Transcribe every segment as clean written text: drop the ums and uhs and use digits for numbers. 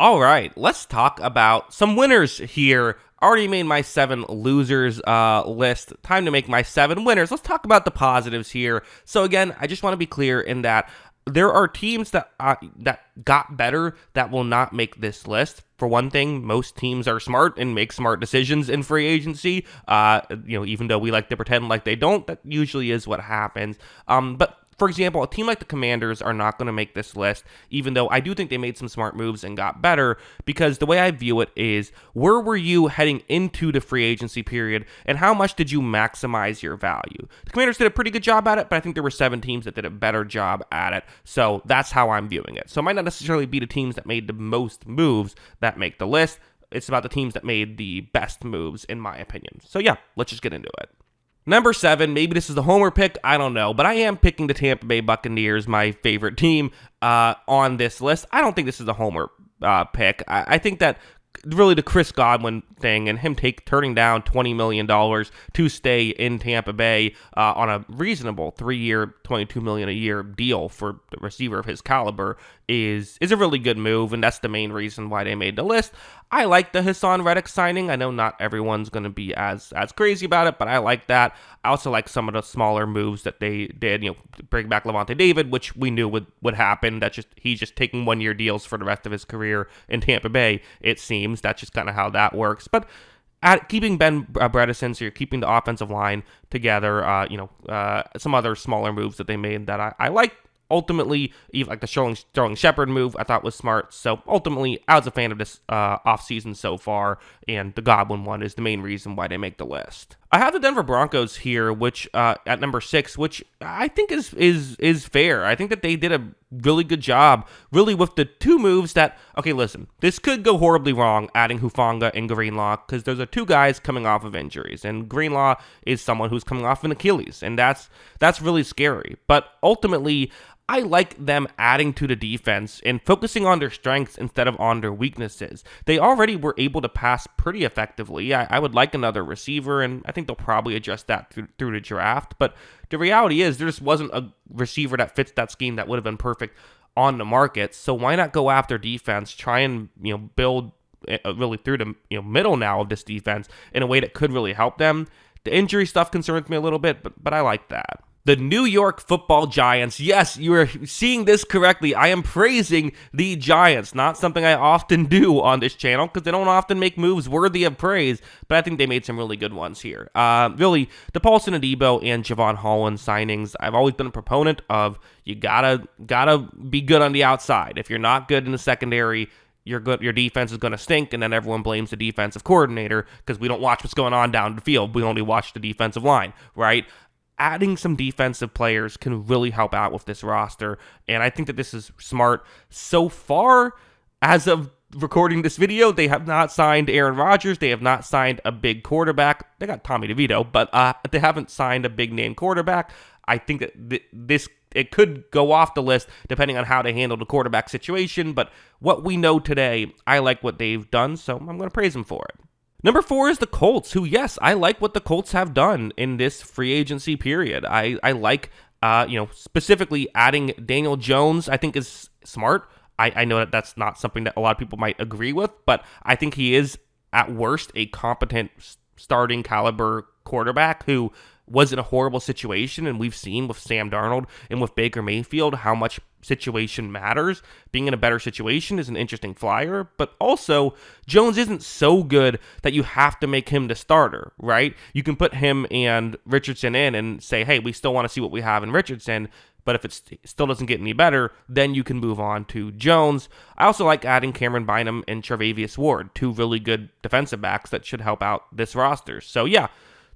All right, let's talk about some winners here. Already made my 7 losers list. Time to make my 7 winners. Let's talk about the positives here. So again, I just want to be clear in that there are teams that got better that will not make this list. For one thing, most teams are smart and make smart decisions in free agency. Even though we like to pretend like they don't, that usually is what happens. But for example, a team like the Commanders are not going to make this list, even though I do think they made some smart moves and got better, because the way I view it is, where were you heading into the free agency period, and how much did you maximize your value? The Commanders did a pretty good job at it, but I think there were 7 teams that did a better job at it, so that's how I'm viewing it. So it might not necessarily be the teams that made the most moves that make the list. It's about the teams that made the best moves, in my opinion. So yeah, let's just get into it. Number 7, maybe this is the homer pick, I don't know, but I am picking the Tampa Bay Buccaneers, my favorite team, on this list. I don't think this is a homer pick. I think that really the Chris Godwin thing and him turning down $20 million to stay in Tampa Bay on a reasonable 3-year, $22 million a year deal for the receiver of his caliber is a really good move, and that's the main reason why they made the list. I like the Hassan Reddick signing. I know not everyone's going to be as crazy about it, but I like that. I also like some of the smaller moves that they did, bring back Levante David, which we knew would happen. He's just taking 1-year deals for the rest of his career in Tampa Bay, it seems. That's just kind of how that works. But keeping Ben Bredesen, so you're keeping the offensive line together, some other smaller moves that they made that I like. Ultimately, even like the Sterling Shepard move, I thought was smart. So ultimately, I was a fan of this offseason so far, and the Godwin one is the main reason why they make the list. I have the Denver Broncos here, which at number 6, which I think is fair. I think that they did a really good job, really, with the 2 moves that, okay, listen, this could go horribly wrong, adding Hufanga and Greenlaw, because those are 2 guys coming off of injuries, and Greenlaw is someone who's coming off an Achilles, and that's really scary. But ultimately, I like them adding to the defense and focusing on their strengths instead of on their weaknesses. They already were able to pass pretty effectively. I would like another receiver, and I think they'll probably adjust that through the draft. But the reality is there just wasn't a receiver that fits that scheme that would have been perfect on the market. So why not go after defense, try and build really through the middle now of this defense in a way that could really help them. The injury stuff concerns me a little bit, but I like that. The New York Football Giants. Yes, you are seeing this correctly. I am praising the Giants. Not something I often do on this channel because they don't often make moves worthy of praise, but I think they made some really good ones here. Really, the Paulson Adebo and Javon Holland signings, I've always been a proponent of you gotta be good on the outside. If you're not good in the secondary, your defense is going to stink, and then everyone blames the defensive coordinator because we don't watch what's going on down the field. We only watch the defensive line, right? Adding some defensive players can really help out with this roster, and I think that this is smart. So far, as of recording this video, they have not signed Aaron Rodgers. They have not signed a big quarterback. They got Tommy DeVito, but they haven't signed a big-name quarterback. I think that it could go off the list depending on how they handle the quarterback situation, but what we know today, I like what they've done, so I'm going to praise them for it. Number 4 is the Colts, who, yes, I like what the Colts have done in this free agency period. I like, specifically adding Daniel Jones, I think is smart. I know that that's not something that a lot of people might agree with, but I think he is, at worst, a competent starting caliber quarterback who was in a horrible situation, and we've seen with Sam Darnold and with Baker Mayfield how much situation matters. Being in a better situation is an interesting flyer, but also Jones isn't so good that you have to make him the starter, right? You can put him and Richardson in and say, hey, we still want to see what we have in Richardson, but if it still doesn't get any better, then you can move on to Jones. I also like adding Cameron Bynum and Tre'Davious Ward, 2 really good defensive backs that should help out this roster. So yeah,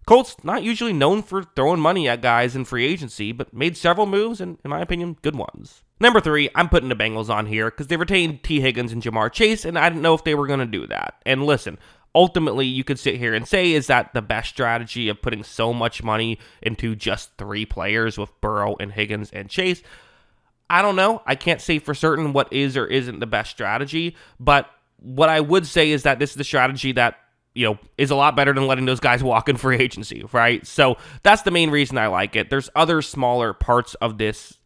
Colts, not usually known for throwing money at guys in free agency, but made several moves, and in my opinion, good ones. Number 3, I'm putting the Bengals on here because they retained T. Higgins and Jamar Chase, and I didn't know if they were going to do that. And listen, ultimately, you could sit here and say, is that the best strategy of putting so much money into just 3 players with Burrow and Higgins and Chase? I don't know. I can't say for certain what is or isn't the best strategy, but what I would say is that this is the strategy that is a lot better than letting those guys walk in free agency, right? So that's the main reason I like it. There's other smaller parts of this,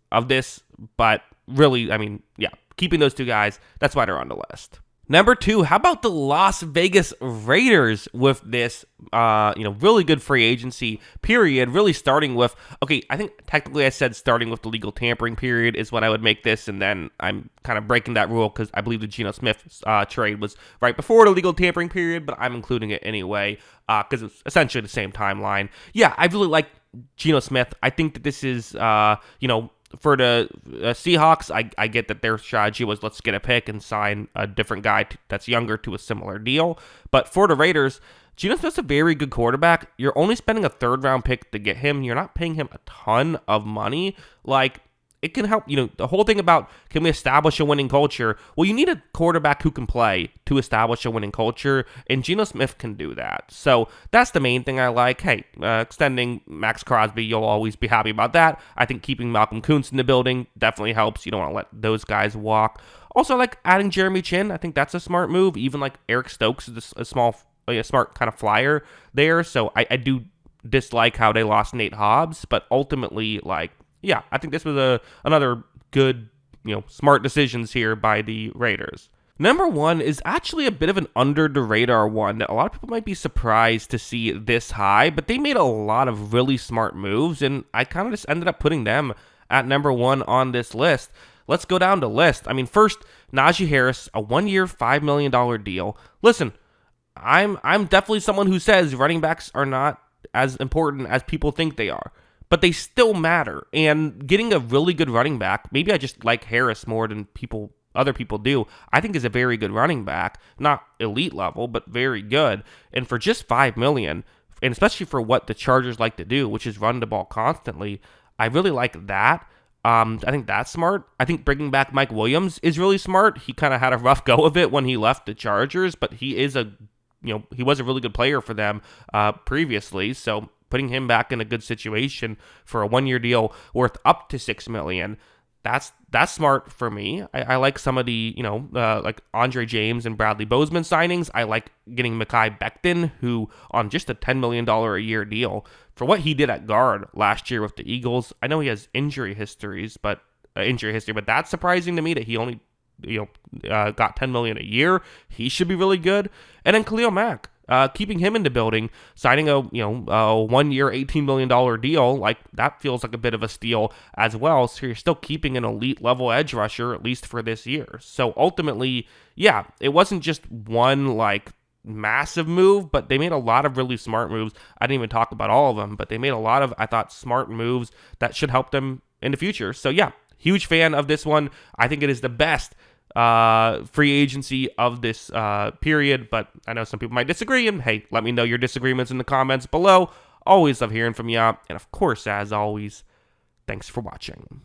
but really, I mean, yeah, keeping those 2 guys, that's why they're on the list. Number two, how about the Las Vegas Raiders with this, really good free agency period, really starting with, okay, I think technically I said starting with the legal tampering period is when I would make this, and then I'm kind of breaking that rule because I believe the Geno Smith trade was right before the legal tampering period, but I'm including it anyway because it's essentially the same timeline. Yeah, I really like Geno Smith. I think that this is, for the Seahawks, I get that their strategy was let's get a pick and sign a different guy that's younger to a similar deal. But for the Raiders, Geno Smith's a very good quarterback. You're only spending a third-round pick to get him. You're not paying him a ton of money. Like, it can help, the whole thing about can we establish a winning culture? Well, you need a quarterback who can play to establish a winning culture, and Geno Smith can do that. So that's the main thing I like. Hey, extending Max Crosby, you'll always be happy about that. I think keeping Malcolm Kuntz in the building definitely helps. You don't want to let those guys walk. Also, I like adding Jeremy Chin. I think that's a smart move. Even like Eric Stokes is a smart kind of flyer there. So I do dislike how they lost Nate Hobbs, but ultimately, yeah, I think this was another good, smart decisions here by the Raiders. Number one is actually a bit of an under the radar one that a lot of people might be surprised to see this high, but they made a lot of really smart moves, and I kind of just ended up putting them at number one on this list. Let's go down the list. I mean, first, Najee Harris, a 1-year, $5 million deal. Listen, I'm definitely someone who says running backs are not as important as people think they are, but they still matter. And getting a really good running back, maybe I just like Harris more than other people do, I think is a very good running back. Not elite level, but very good. And for just $5 million, and especially for what the Chargers like to do, which is run the ball constantly, I really like that. I think that's smart. I think bringing back Mike Williams is really smart. He kind of had a rough go of it when he left the Chargers, but he was a really good player for them previously. So putting him back in a good situation for a 1-year deal worth up to $6 million, that's smart for me. I like some of the, like Andre James and Bradley Bozeman signings. I like getting Mekhi Becton, who on just a $10 million a year deal for what he did at guard last year with the Eagles. I know he has injury history, but that's surprising to me that he only, got $10 million a year. He should be really good. And then Khalil Mack. Keeping him in the building, signing a 1-year, $18 million deal, like that feels like a bit of a steal as well. So you're still keeping an elite level edge rusher, at least for this year. So ultimately, yeah, it wasn't just one massive move, but they made a lot of really smart moves. I didn't even talk about all of them, but they made a lot of, I thought, smart moves that should help them in the future. So yeah, huge fan of this one. I think it is the best free agency of this period, but I know some people might disagree, and hey, let me know your disagreements in the comments below. Always love hearing from you, and of course, as always, thanks for watching.